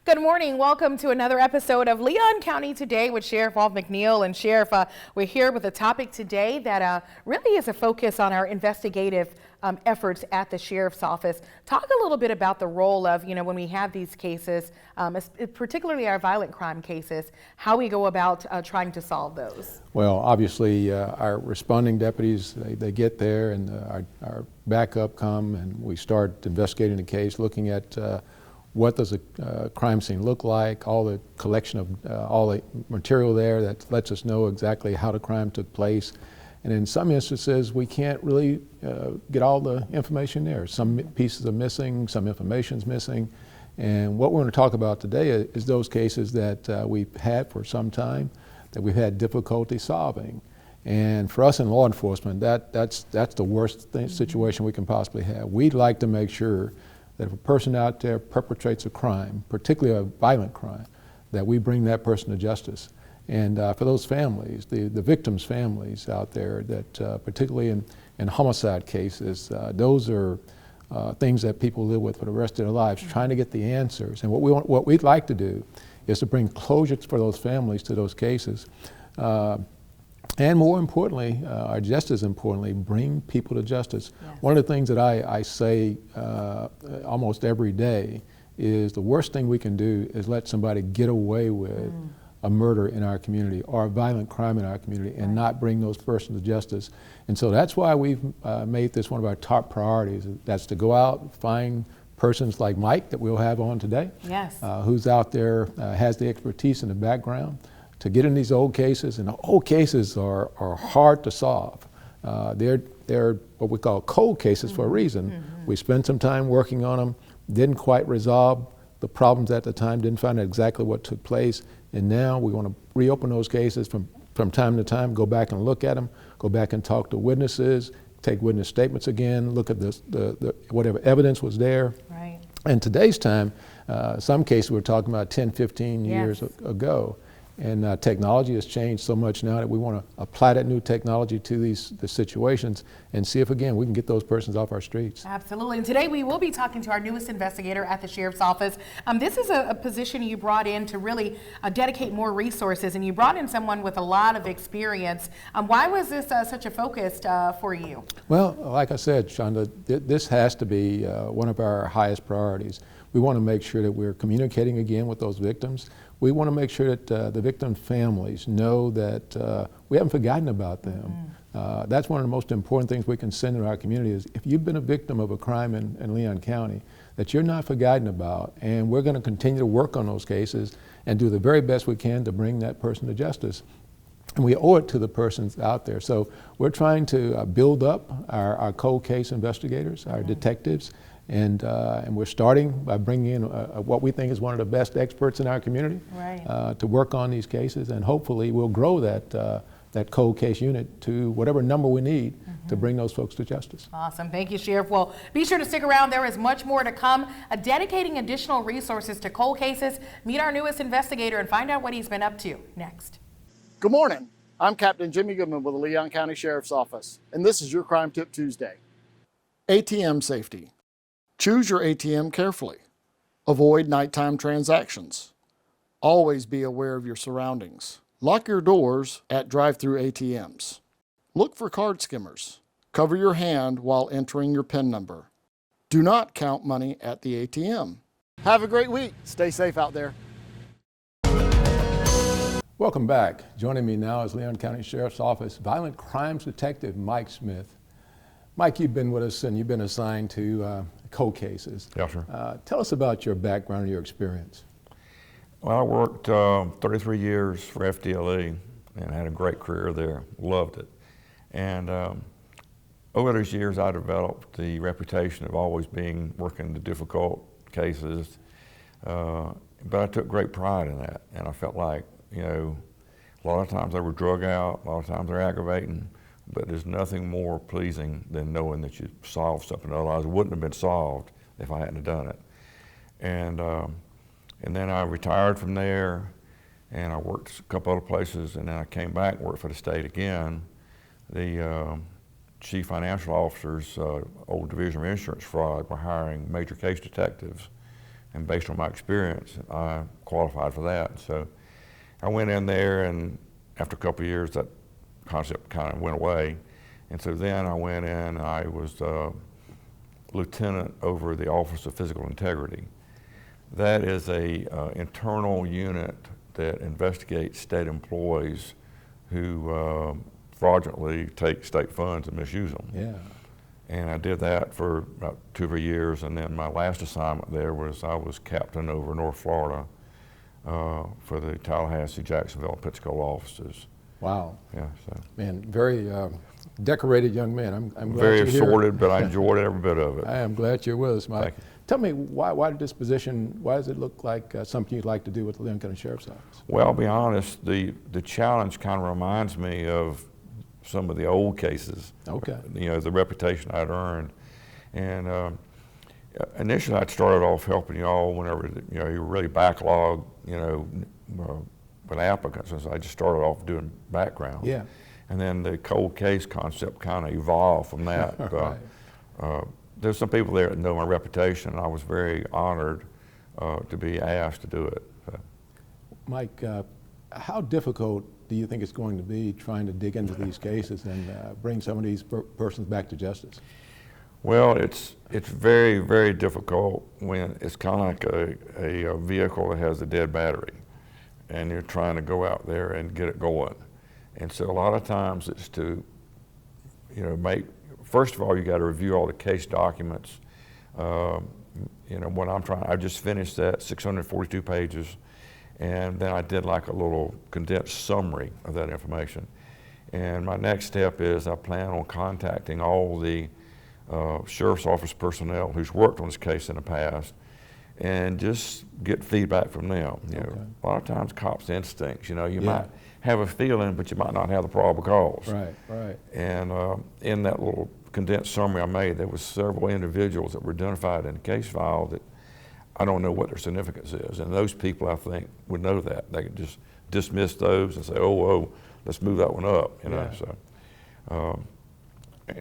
Good morning. Welcome to another episode of Leon County Today with Sheriff Walt McNeil. And Sheriff, we're here with a topic today that really is a focus on our investigative efforts at the Sheriff's Office. Talk a little bit about the role of, when we have these cases, particularly our violent crime cases, how we go about trying to solve those. Well, obviously, our responding deputies, they get there and our backup come and we start investigating the case, looking at what does a crime scene look like, all the collection of all the material there that lets us know exactly how the crime took place. And in some instances, we can't really get all the information there. Some pieces are missing, some information's missing. And what we're going to talk about today is those cases that we've had for some time, that we've had difficulty solving. And for us in law enforcement, that's the worst situation we can possibly have. We'd like to make sure that if a person out there perpetrates a crime, particularly a violent crime, that we bring that person to justice. And for those families, the victims' families out there, that particularly in homicide cases, those are things that people live with for the rest of their lives, trying to get the answers. And what we'd like to do is to bring closure for those families to those cases. And more importantly, or just as importantly, bring people to justice. Yes. One of the things that I say almost every day is the worst thing we can do is let somebody get away with a murder in our community or a violent crime in our community and not bring those persons to justice. And so that's why we've made this one of our top priorities. That's to go out, find persons like Mike that we'll have on today, yes. Who's out there, has the expertise and the background, to get in these old cases. And the old cases are hard to solve. They're what we call cold cases for a reason. We spent some time working on them, didn't quite resolve the problems at the time, didn't find out exactly what took place, and now we want to reopen those cases from time to time, go back and look at them, go back and talk to witnesses, take witness statements again, look at the whatever evidence was there. Right. And today's time, some cases we're talking about 10, 15 years ago. And technology has changed so much now that we want to apply that new technology to the situations and see if, again, we can get those persons off our streets. Absolutely. And today we will be talking to our newest investigator at the Sheriff's Office. This is a position you brought in to really dedicate more resources, and you brought in someone with a lot of experience. Why was this such a focus for you? Well, like I said, Shonda, this has to be one of our highest priorities. We want to make sure that we're communicating again with those victims. We want to make sure that the victim families know that we haven't forgotten about them. That's one of the most important things we can send to our community is if you've been a victim of a crime in Leon County, that you're not forgotten about, and we're going to continue to work on those cases and do the very best we can to bring that person to justice. And we owe it to the persons out there. So we're trying to build up our cold case investigators, our detectives, and we're starting by bringing in what we think is one of the best experts in our community to work on these cases, and hopefully we'll grow that cold case unit to whatever number we need to bring those folks to justice. Awesome. Thank you, Sheriff. Well, be sure to stick around. There is much more to come. Dedicating additional resources to cold cases. Meet our newest investigator and find out what he's been up to next. Good morning. I'm Captain Jimmy Goodman with the Leon County Sheriff's Office, and this is your Crime Tip Tuesday. ATM safety. Choose your ATM carefully. Avoid nighttime transactions. Always be aware of your surroundings. Lock your doors at drive-through ATMs. Look for card skimmers. Cover your hand while entering your PIN number. Do not count money at the ATM. Have a great week. Stay safe out there. Welcome back. Joining me now is Leon County Sheriff's Office Violent Crimes Detective Mike Smith. Mike, you've been with us and you've been assigned to cold cases. Yes, sir. Tell us about your background and your experience. Well, I worked 33 years for FDLE and had a great career there, loved it. And over those years, I developed the reputation of always working the difficult cases, but I took great pride in that. And I felt like, a lot of times they were drug out, a lot of times they're aggravating, but there's nothing more pleasing than knowing that you solved something. Otherwise, it wouldn't have been solved if I hadn't have done it. And then I retired from there, and I worked a couple other places, and then I came back and worked for the state again. The chief financial officers, old Division of Insurance Fraud, were hiring major case detectives and based on my experience, I qualified for that. So I went in there, and after a couple of years, that concept kind of went away. And so then I went in, I was lieutenant over the Office of Physical Integrity. That is a internal unit that investigates state employees who fraudulently take state funds and misuse them. Yeah. And I did that for about 2 or 3 years, and then my last assignment there was I was captain over North Florida for the Tallahassee, Jacksonville, and Pensacola offices. Wow. Yeah, so Man, very decorated young man. I'm glad very you're here. assorted, but I enjoyed every bit of it. I am glad you're with us, Mike. Thank you. Tell me, why did this position, why does it look like something you'd like to do with the Leon County Sheriff's Office? Well, I'll be honest, the challenge kind of reminds me of some of the old cases. Okay. You know, the reputation I'd earned. And initially I'd started off helping y'all whenever, you were really backlogged, with applicants. And so I just started off doing background. Yeah. And then the cold case concept kind of evolved from that. Right. There's some people there that know my reputation, and I was very honored to be asked to do it. So. Mike, how difficult do you think it's going to be trying to dig into these cases and bring some of these persons back to justice? Well, it's very, very difficult when it's kind of like a vehicle that has a dead battery, and you're trying to go out there and get it going. And so a lot of times it's to, first of all, you got to review all the case documents. I just finished that, 642 pages, and then I did like a little condensed summary of that information. And my next step is I plan on contacting all the Sheriff's Office personnel who's worked on this case in the past and just get feedback from them. A lot of times cops' instincts, you might have a feeling, but you might not have the probable cause. Right. And in that little condensed summary I made, there was several individuals that were identified in the case file that I don't know what their significance is. And those people, I think, would know that. They could just dismiss those and say, oh, let's move that one up, Yeah. So,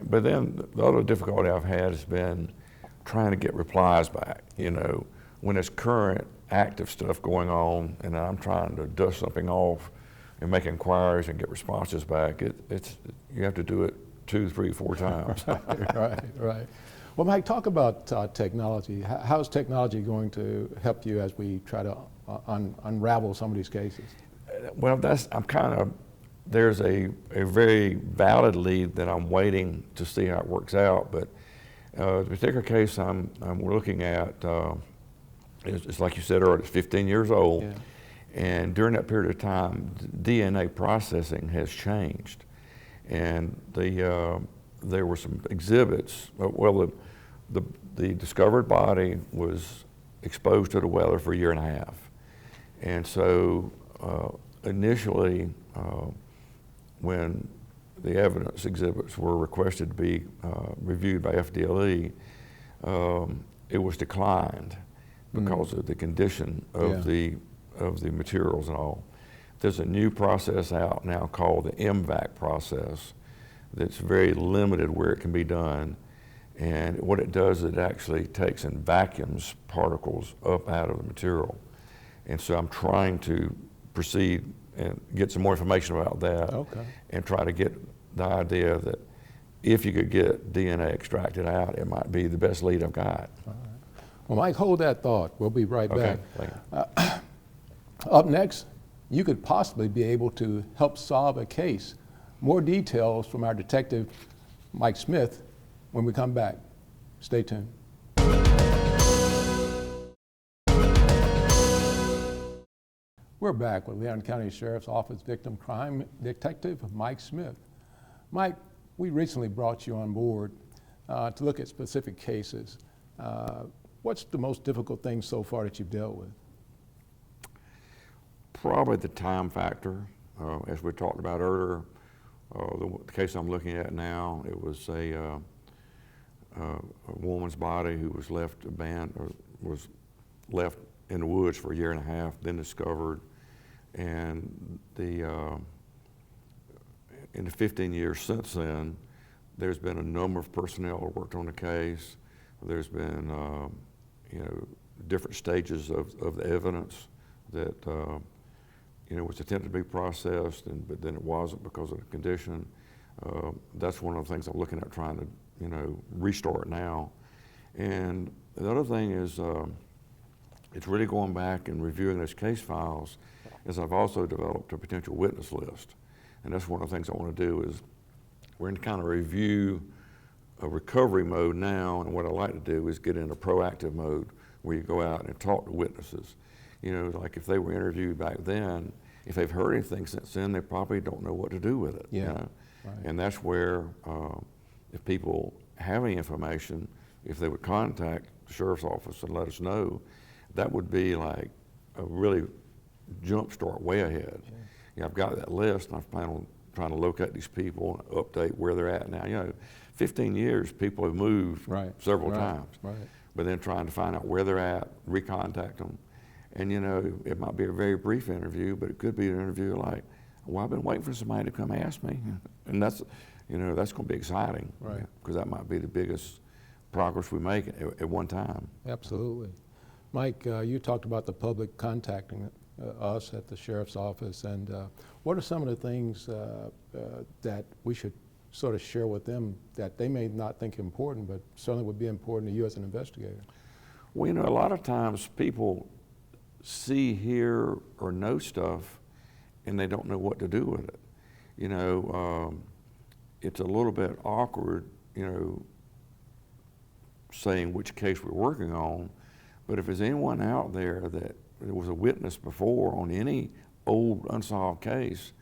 but then the other difficulty I've had has been trying to get replies back, when there's current active stuff going on and I'm trying to dust something off and make inquiries and get responses back. You have to do it 2, 3, 4 times. Right. Well, Mike, talk about technology. How's technology going to help you as we try to unravel some of these cases? Well, there's a very valid lead that I'm waiting to see how it works out. But the particular case I'm looking at, it's like you said earlier, it's 15 years old. Yeah. And during that period of time, DNA processing has changed. And there were some exhibits. Well, the discovered body was exposed to the weather for 1.5 years. And so initially, when the evidence exhibits were requested to be reviewed by FDLE, it was declined because of the condition of the materials and all. There's a new process out now called the MVAC process that's very limited where it can be done. And what it does, it actually takes and vacuums particles up out of the material. And so I'm trying to proceed and get some more information about that. Okay. And try to get the idea that if you could get DNA extracted out, it might be the best lead I've got. All right. Well, Mike, hold that thought. We'll be right back. Thank you. Up next, you could possibly be able to help solve a case. More details from our detective, Mike Smith, when we come back. Stay tuned. We're back with Leon County Sheriff's Office Victim Crime Detective Mike Smith. Mike, we recently brought you on board to look at specific cases. What's the most difficult thing so far that you've dealt with? Probably the time factor. As we talked about earlier, the case I'm looking at now, it was a woman's body who was left abandoned, or was left in the woods for 1.5 years, then discovered. And in the 15 years since then, there's been a number of personnel who worked on the case. There's been different stages of the evidence that was attempted to be processed, but then it wasn't because of the condition. That's one of the things I'm looking at, trying to restart now. And the other thing is it's really going back and reviewing those case files, as I've also developed a potential witness list. And that's one of the things I want to do is we're in kind of review a recovery mode now, and what I like to do is get in a proactive mode where you go out and talk to witnesses. Like if they were interviewed back then, if they've heard anything since then, they probably don't know what to do with it. Yeah. Right. And that's where, if people have any information, if they would contact the sheriff's office and let us know, that would be like a really jump start way ahead. Yeah. I've got that list, and I plan on trying to locate these people and update where they're at now. 15 years, people have moved several times. Right. But then trying to find out where they're at, recontact them. And it might be a very brief interview, but it could be an interview like, well, I've been waiting for somebody to come ask me. And that's going to be exciting. Right. Because that might be the biggest progress we make at one time. Absolutely. Mike, you talked about the public contacting us at the sheriff's office, and what are some of the things that we should sort of share with them that they may not think important, but certainly would be important to you as an investigator? Well, a lot of times people see, hear, or know stuff, and they don't know what to do with it. It's a little bit awkward, saying which case we're working on, but if there's anyone out there that was a witness before on any old unsolved case,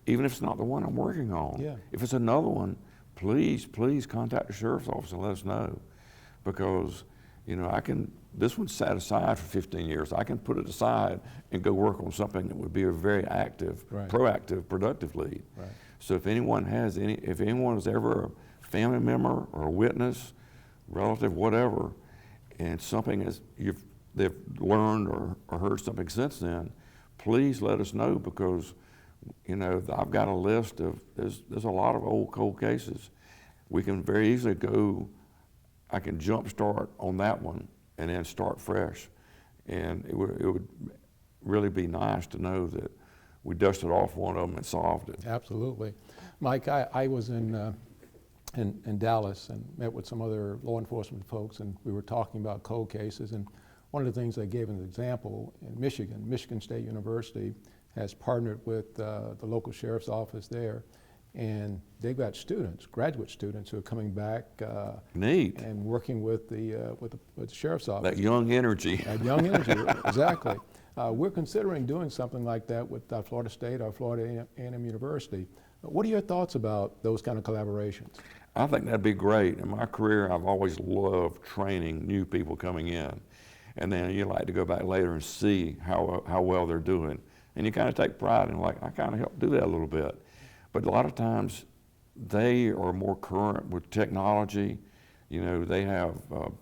even if it's not the one I'm working on, if it's another one, please contact the sheriff's office and let us know. Because, this one's sat aside for 15 years. I can put it aside and go work on something that would be a very active, proactive, productive lead. Right. So if anyone is ever a family member or a witness, relative, whatever, and something they've learned or heard something since then, please let us know, because I've got a list of, there's a lot of old cold cases. We can very easily I can jump start on that one and then start fresh. And it would really be nice to know that we dusted off one of them and solved it. Absolutely. Mike, I was in Dallas and met with some other law enforcement folks, and we were talking about cold cases, and one of the things they gave as an example in Michigan State University has partnered with the local sheriff's office there, and they've got students, graduate students, who are coming back Neat. And working with the sheriff's office. That young energy. That young energy, exactly. We're considering doing something like that with Florida State or Florida A&M University. What are your thoughts about those kind of collaborations? I think that'd be great. In my career, I've always loved training new people coming in. And then you like to go back later and see how well they're doing. And you kind of take pride in, like, I kind of helped do that a little bit. But a lot of times they are more current with technology. They have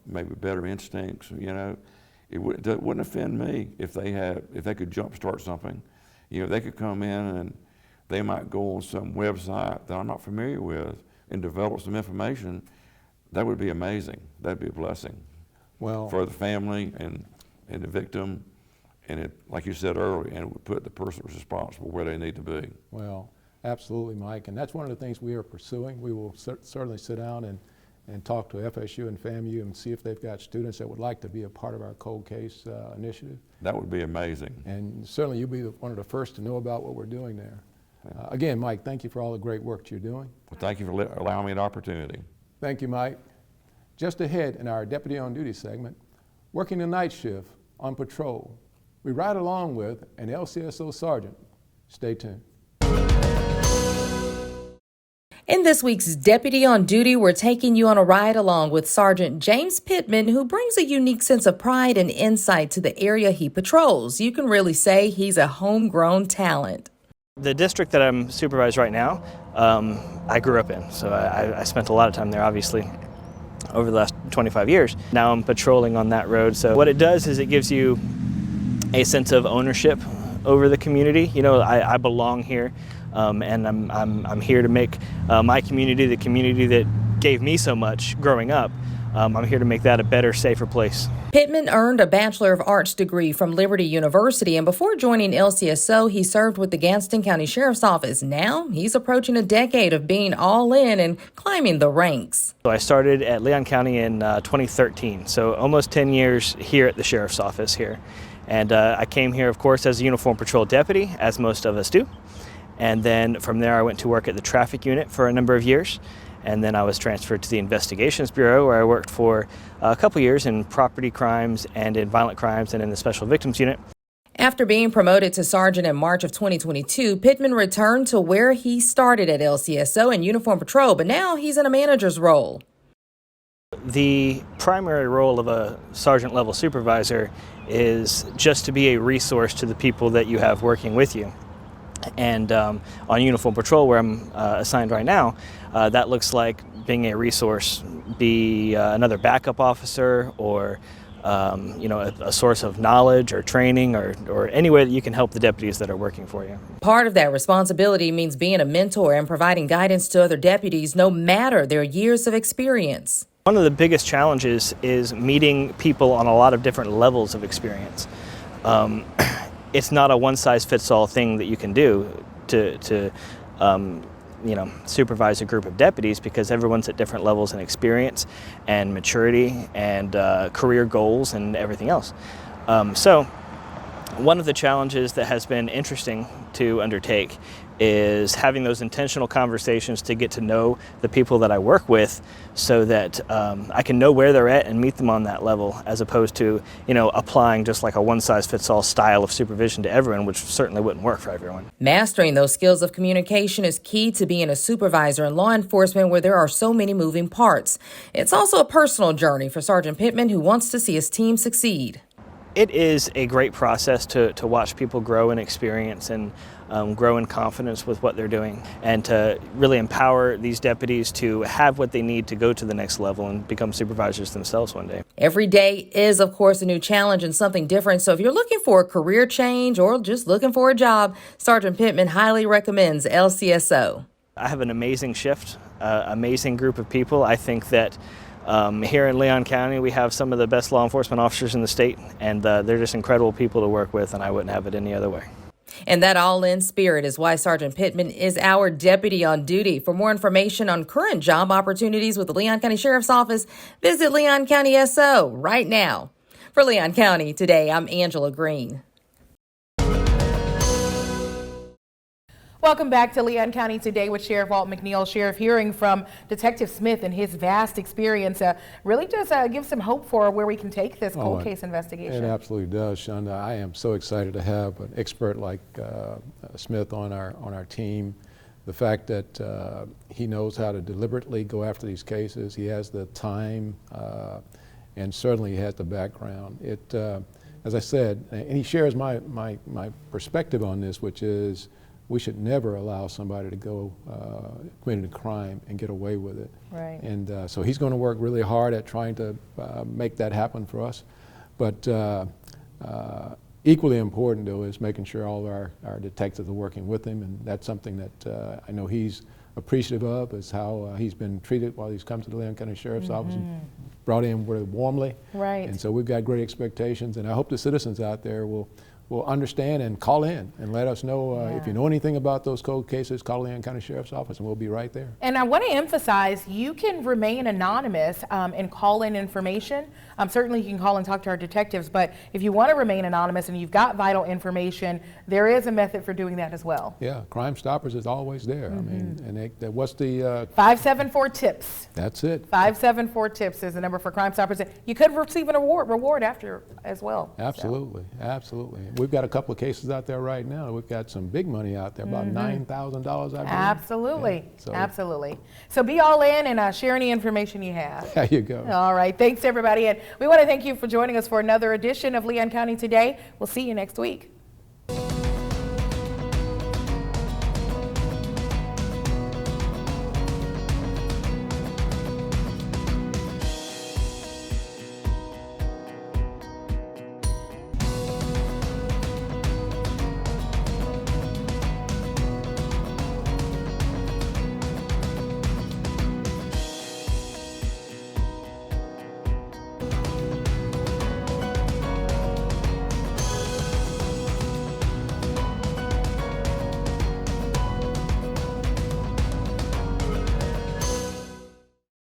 maybe better instincts. It wouldn't offend me if they could jumpstart something. They could come in and they might go on some website that I'm not familiar with and develop some information. That would be amazing. That'd be a blessing. Well, for the family and the victim, and it, like you said earlier, and it would put the person responsible where they need to be. Well, absolutely, Mike, and that's one of the things we are pursuing. We will certainly sit down and talk to FSU and FAMU and see if they've got students that would like to be a part of our cold case initiative. That would be amazing. And certainly you'll be one of the first to know about what we're doing there. Again, Mike, thank you for all the great work you're doing. Well, thank you for allowing me an opportunity. Thank you, Mike. Just ahead in our Deputy on Duty segment, working the night shift on patrol, we ride along with an LCSO sergeant. Stay tuned. In this week's Deputy on Duty, we're taking you on a ride along with Sergeant James Pittman, who brings a unique sense of pride and insight to the area he patrols. You can really say he's a homegrown talent. The district that I'm supervised right now, I grew up in, so I spent a lot of time there, obviously, over the last 25 years. Now I'm patrolling on that road, so what it does is it gives you a sense of ownership over the community. I belong here, and I'm here to make my community, the community that gave me so much growing up, I'm here to make that a better, safer place. Pittman earned a Bachelor of Arts degree from Liberty University, and before joining LCSO, he served with the Gaston County Sheriff's Office. Now he's approaching a decade of being all in and climbing the ranks. So I started at Leon County in 2013, so almost 10 years here at the Sheriff's Office here. And I came here, of course, as a uniform patrol deputy, as most of us do. And then from there I went to work at the traffic unit for a number of years. And then I was transferred to the Investigations Bureau, where I worked for a couple years in property crimes and in violent crimes and in the Special Victims Unit. After being promoted to sergeant in March of 2022, Pittman returned to where he started at LCSO in uniform patrol, but now he's in a manager's role. The primary role of a sergeant level supervisor is just to be a resource to the people that you have working with you. And on uniform patrol, where I'm assigned right now, that looks like being a resource, be another backup officer, or a source of knowledge or training, or any way that you can help the deputies that are working for you. Part of that responsibility means being a mentor and providing guidance to other deputies, no matter their years of experience. One of the biggest challenges is meeting people on a lot of different levels of experience. It's not a one-size-fits-all thing that you can do to supervise a group of deputies, because everyone's at different levels in experience and maturity and career goals and everything else. So one of the challenges that has been interesting to undertake is having those intentional conversations to get to know the people that I work with, so that I can know where they're at and meet them on that level, as opposed to applying just like a one-size-fits-all style of supervision to everyone, which certainly wouldn't work for everyone. Mastering those skills of communication is key to being a supervisor in law enforcement, where there are so many moving parts. It's also a personal journey for Sergeant Pittman, who wants to see his team succeed. It is a great process to watch people grow in experience and grow in confidence with what they're doing, and to really empower these deputies to have what they need to go to the next level and become supervisors themselves one day. Every day is, of course, a new challenge and something different. So if you're looking for a career change or just looking for a job, Sergeant Pittman highly recommends LCSO. I have an amazing shift, amazing group of people. I think that here in Leon County, we have some of the best law enforcement officers in the state, and they're just incredible people to work with, and I wouldn't have it any other way. And that all-in spirit is why Sergeant Pittman is our deputy on duty. For more information on current job opportunities with the Leon County Sheriff's Office, visit Leon County SO right now. For Leon County Today, I'm Angela Green. Welcome back to Leon County Today with Sheriff Walt McNeil. Sheriff, hearing from Detective Smith and his vast experience really does give some hope for where we can take this cold case investigation. It absolutely does, Shonda. I am so excited to have an expert like Smith on our team. The fact that he knows how to deliberately go after these cases, he has the time, and certainly he has the background. As I said, and he shares my perspective on this, which is, we should never allow somebody to go commit a crime and get away with it. Right. And so he's going to work really hard at trying to make that happen for us. But equally important, though, is making sure all of our detectives are working with him, and that's something that I know he's appreciative of, is how he's been treated while he's come to the Leon County Sheriff's Office, and brought in very warmly. Right. And so we've got great expectations, and I hope the citizens out there will understand and call in and let us know if you know anything about those cold cases. Call the Leon County Sheriff's Office and we'll be right there. And I want to emphasize, you can remain anonymous and call in information. Certainly you can call and talk to our detectives, but if you want to remain anonymous and you've got vital information, there is a method for doing that as well. Yeah, Crime Stoppers is always there. I mean, and what's the 574-TIPS. That's it. 574-TIPS is the number for Crime Stoppers. You could receive an reward after as well. Absolutely, absolutely. We've got a couple of cases out there right now. We've got some big money out there, about $9,000, I believe. Absolutely, Yeah, so. Absolutely. So be all in and share any information you have. There you go. All right, thanks everybody. And we want to thank you for joining us for another edition of Leon County Today. We'll see you next week.